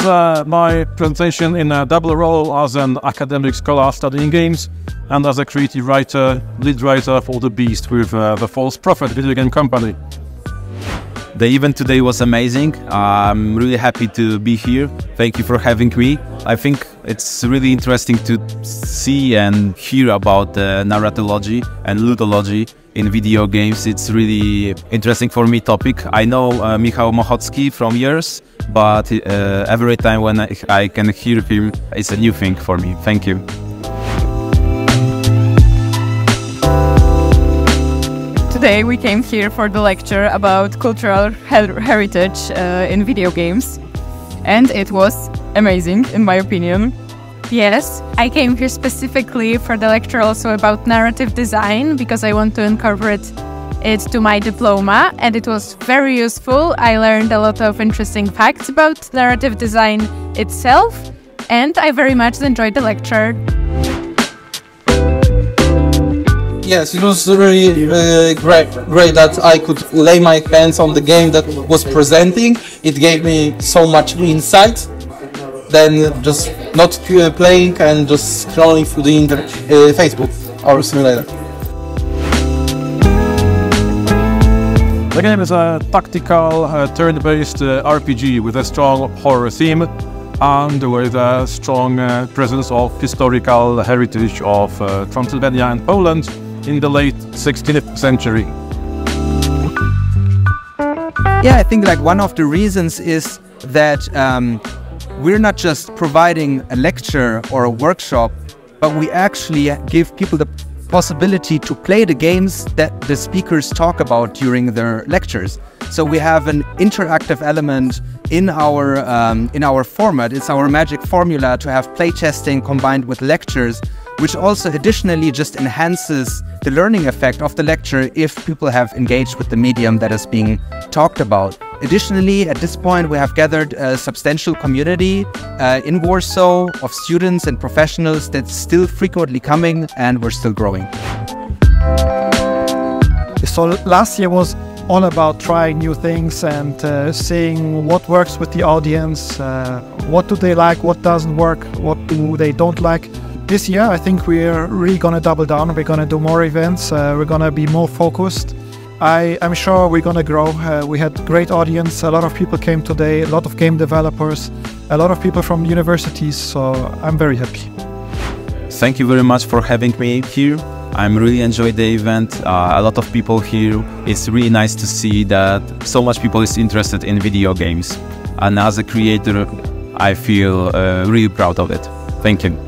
was my presentation in a double role as an academic scholar studying games and as a creative writer, lead writer for The Beast with the False Prophet video game company. The event today was amazing. I'm really happy to be here. Thank you for having me. I think it's really interesting to see and hear about the narratology and ludology in video games. It's really interesting for me topic. I know Michał Mochocki from years, but every time when I can hear him, it's a new thing for me. Thank you. Today we came here for the lecture about cultural heritage in video games, and it was amazing in my opinion. Yes, I came here specifically for the lecture also about narrative design because I want to incorporate it to my diploma, and it was very useful. I learned a lot of interesting facts about narrative design itself, and I very much enjoyed the lecture. Yes, it was really great that I could lay my hands on the game that was presenting. It gave me so much insight than just not playing and just scrolling through the Facebook or simulator. The game is a tactical, turn-based RPG with a strong horror theme and with a strong presence of historical heritage of Transylvania and Poland in the late 16th century. Yeah, I think like one of the reasons is that we're not just providing a lecture or a workshop, but we actually give people the possibility to play the games that the speakers talk about during their lectures. So we have an interactive element in our format. It's our magic formula to have playtesting combined with lectures, which also additionally just enhances the learning effect of the lecture if people have engaged with the medium that is being talked about. Additionally, at this point, we have gathered a substantial community in Warsaw of students and professionals that's still frequently coming, and we're still growing. So last year was all about trying new things and seeing what works with the audience, what do they like, what doesn't work, what do they don't like. This year, I think we're really going to double down. We're going to do more events. We're going to be more focused. I'm sure we're going to grow. We had great audience. A lot of people came today, a lot of game developers, a lot of people from universities. So I'm very happy. Thank you very much for having me here. I'm really enjoyed the event. A lot of people here. It's really nice to see that so much people is interested in video games. And as a creator, I feel really proud of it. Thank you.